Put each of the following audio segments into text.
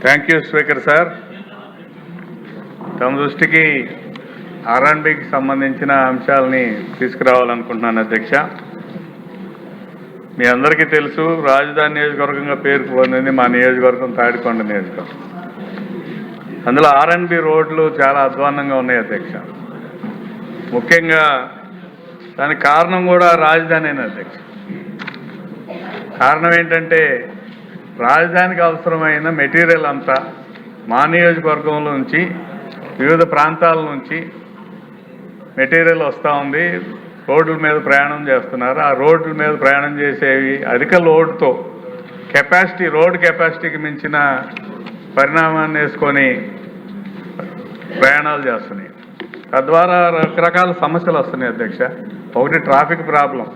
Thank you speaker sir. తమ దృష్టికి ఆర్ఎండ్బికి సంబంధించిన అంశాలని తీసుకురావాలనుకుంటున్నాను అధ్యక్ష. మీ అందరికీ తెలుసు, రాజధాని నియోజకవర్గంగా పేరు పొందింది మా నియోజకవర్గం తాడికొండ నియోజకవర్గం. అందులో ఆర్ఎండ్బి రోడ్లు చాలా అధ్వాన్నంగా ఉన్నాయి అధ్యక్ష. ముఖ్యంగా దానికి కారణం కూడా రాజధాని అధ్యక్ష. కారణం ఏంటంటే రాజధానికి అవసరమైన మెటీరియల్ అంతా మా నియోజకవర్గంలో నుంచి వివిధ ప్రాంతాల నుంచి మెటీరియల్ వస్తూ ఉంది. రోడ్ల మీద ప్రయాణం చేస్తున్నారు. ఆ రోడ్ల మీద ప్రయాణం చేసేవి అధిక లోడ్తో రోడ్ కెపాసిటీకి మించిన పరిణామాన్ని వేసుకొని ప్రయాణాలు చేస్తున్నాయి. తద్వారా రకరకాల సమస్యలు వస్తున్నాయి అధ్యక్ష. ఒకటి ట్రాఫిక్ ప్రాబ్లం,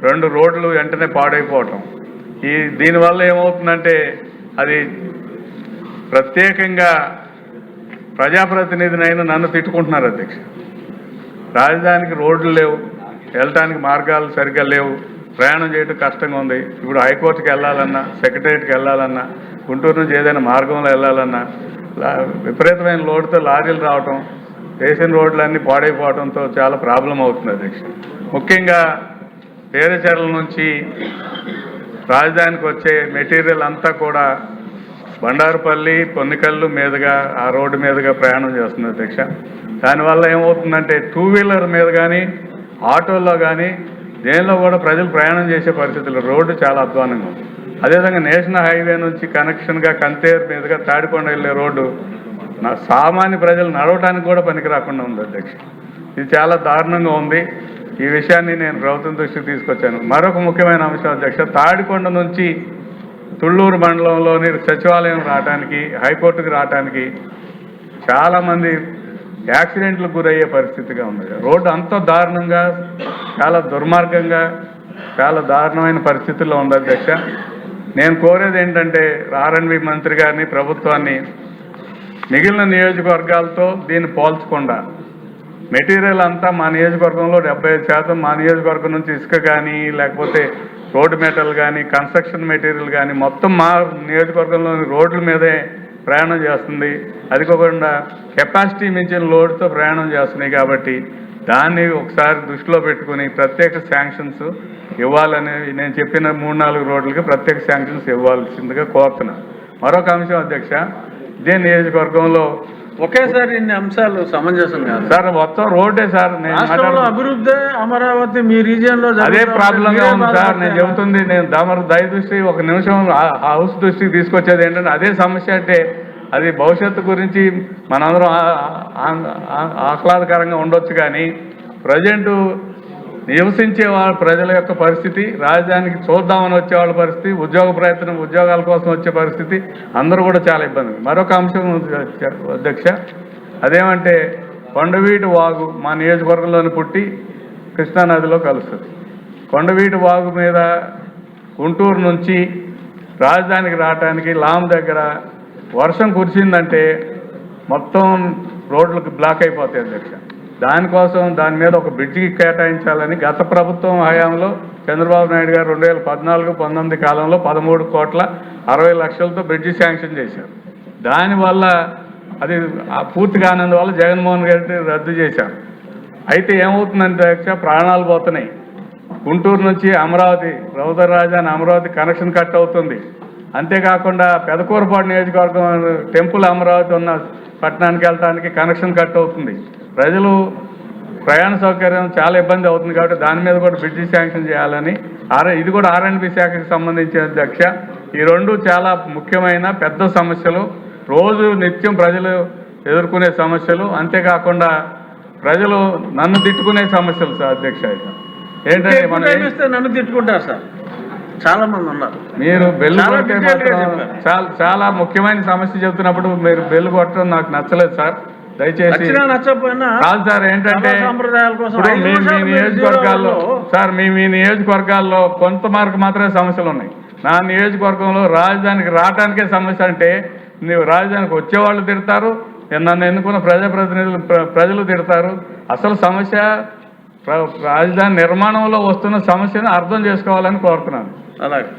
రెండు రోడ్లు వెంటనే పాడైపోవటం. దీనివల్ల ఏమవుతుందంటే అది ప్రత్యేకంగా ప్రజాప్రతినిధినైనా నన్ను తిట్టుకుంటున్నారు అధ్యక్ష. రాజధానికి రోడ్లు లేవు, వెళ్ళటానికి మార్గాలు సరిగ్గా లేవు, ప్రయాణం చేయడం కష్టంగా ఉంది. ఇప్పుడు హైకోర్టుకి వెళ్ళాలన్నా, సెక్రటరియట్కి వెళ్ళాలన్నా, గుంటూరు నుంచి ఏదైనా మార్గంలో వెళ్ళాలన్నా విపరీతమైన లోడ్తో లారీలు రావటం, వేసిన రోడ్లన్నీ పాడైపోవడంతో చాలా ప్రాబ్లం అవుతుంది అధ్యక్ష. ముఖ్యంగా పేరచెర్ల నుంచి రాజధానికి వచ్చే మెటీరియల్ అంతా కూడా బండారుపల్లి, పొన్నికల్లు మీదుగా ఆ రోడ్డు మీదుగా ప్రయాణం చేస్తుంది అధ్యక్ష. దానివల్ల ఏమవుతుందంటే టూ వీలర్ మీద కానీ, ఆటోల్లో కానీ, దేనిలో కూడా ప్రజలు ప్రయాణం చేసే పరిస్థితులు, రోడ్డు చాలా అధ్వానంగా ఉంది. అదేవిధంగా నేషనల్ హైవే నుంచి కనెక్షన్గా కంతేరు మీదుగా తాడికొండ వెళ్ళే రోడ్డు సామాన్య ప్రజలు నడవటానికి కూడా పనికి రాకుండా ఉంది అధ్యక్ష. ఇది చాలా దారుణంగా ఉంది. ఈ విషయాన్ని నేను ప్రభుత్వం దృష్టికి తీసుకొచ్చాను. మరొక ముఖ్యమైన అంశం అధ్యక్ష, తాడికొండ నుంచి తుళ్ళూరు మండలంలోని సచివాలయం రావడానికి, హైకోర్టుకు రావడానికి చాలామంది యాక్సిడెంట్లకు గురయ్యే పరిస్థితిగా ఉంది. రోడ్డు అంత దారుణంగా, చాలా దుర్మార్గంగా, చాలా దారుణమైన పరిస్థితుల్లో ఉంది అధ్యక్ష. నేను కోరేది ఏంటంటే ఆర్ఎండ్బి మంత్రి గారిని, ప్రభుత్వాన్ని మిగిలిన నియోజకవర్గాలతో దీన్ని పోల్చకుండా మెటీరియల్ అంతా మా నియోజకవర్గంలో 75% మా నియోజకవర్గం నుంచి ఇసుక కానీ, లేకపోతే రోడ్డు మెటల్ కానీ, కన్స్ట్రక్షన్ మెటీరియల్ కానీ మొత్తం మా నియోజకవర్గంలోని రోడ్ల మీదే ప్రయాణం చేస్తుంది. అది కాకుండా కెపాసిటీ మించిన లోడ్తో ప్రయాణం చేస్తున్నాయి. కాబట్టి దాన్ని ఒకసారి దృష్టిలో పెట్టుకుని ప్రత్యేక శాంక్షన్స్ ఇవ్వాలని నేను చెప్పిన 3-4 రోడ్లకి ప్రత్యేక శాంక్షన్స్ ఇవ్వాల్సిందిగా కోరుతున్నాను. మరొక అంశం అధ్యక్ష, ఇదే నియోజకవర్గంలో ఒకేసారి ఇన్ని అంశాలు సమంజసం కాదు సార్. మొత్తం రోడ్డే సార్. నేను అభివృద్ధి అమరావతి మీ రీజియన్ లో అదే ప్రాబ్లంగా ఉంది సార్. నేను చెబుతుంది, నేను దయ దృష్టి ఒక నిమిషం హౌస్ దృష్టికి తీసుకొచ్చేది ఏంటంటే అదే సమస్య. అంటే అది భవిష్యత్తు గురించి మనందరం ఆహ్లాదకరంగా ఉండొచ్చు, కానీ ప్రజెంటు నివసించే ప్రజల యొక్క పరిస్థితి, రాజధానికి చూద్దామని వచ్చే వాళ్ళ పరిస్థితి, ఉద్యోగాల కోసం వచ్చే పరిస్థితి, అందరూ కూడా చాలా ఇబ్బంది. మరొక అంశం అధ్యక్ష, అదేమంటే కొండవీటి వాగు మా నియోజకవర్గంలోని పుట్టి కృష్ణానదిలో కలుస్తుంది. కొండవీటి వాగు మీద గుంటూరు నుంచి రాజధానికి రావడానికి లామ్ దగ్గర వర్షం కురిసిందంటే మొత్తం రోడ్లకు బ్లాక్ అయిపోతాయి అధ్యక్ష. దానికోసం దాని మీద ఒక బ్రిడ్జికి కేటాయించాలని గత ప్రభుత్వం హయాంలో చంద్రబాబు నాయుడు గారు 2014-19 కాలంలో 13,60,00,000తో బ్రిడ్జి శాంక్షన్ చేశారు. దానివల్ల అది పూర్తి కానందువల్ల జగన్మోహన్ రెడ్డి రద్దు చేశారు. అయితే ఏమవుతుందంటే అధ్యక్ష, ప్రాణాలు పోతున్నాయి. గుంటూరు నుంచి అమరావతి, రౌదర్ రాజధాని అమరావతి కనెక్షన్ కట్ అవుతుంది. అంతేకాకుండా పెదకూరపాడు నియోజకవర్గం టెంపుల్ అమరావతి ఉన్న పట్టణానికి వెళ్ళడానికి కనెక్షన్ కట్ అవుతుంది. ప్రజలు ప్రయాణ సౌకర్యం చాలా ఇబ్బంది అవుతుంది. కాబట్టి దాని మీద కూడా బ్రిడ్జి శాంక్షన్ చేయాలని ఇది కూడా ఆర్ఎండ్బి శాఖకి సంబంధించిన అధ్యక్ష. ఈ రెండు చాలా ముఖ్యమైన పెద్ద సమస్యలు, రోజు నిత్యం ప్రజలు ఎదుర్కొనే సమస్యలు. అంతేకాకుండా ప్రజలు నన్ను తిట్టుకునే సమస్యలు సార్ అధ్యక్ష. ఏంటంటే నన్ను తిట్టుకుంటారు సార్ చాలా మంది ఉన్నారు. మీరు బెల్లు కొడితే మాత్రం చాలా ముఖ్యమైన సమస్య చెబుతున్నప్పుడు మీరు బెల్లు కొట్టడం నాకు నచ్చలేదు సార్. దయచేసి కాదు సార్. ఏంటంటే మీ నియోజకవర్గాల్లో సార్, మీ నియోజకవర్గాల్లో కొంత మార్కు మాత్రమే సమస్యలు ఉన్నాయి. నా నియోజకవర్గంలో రాజధానికి రావడానికే సమస్య. అంటే నీవు రాజధానికి వచ్చేవాళ్ళు తిడతారు, నన్ను ఎన్నుకున్న ప్రజాప్రతినిధులు ప్రజలు తిడతారు. అసలు సమస్య రాజధాని నిర్మాణంలో వస్తున్న సమస్యను అర్థం చేసుకోవాలని కోరుతున్నాను. అలాగే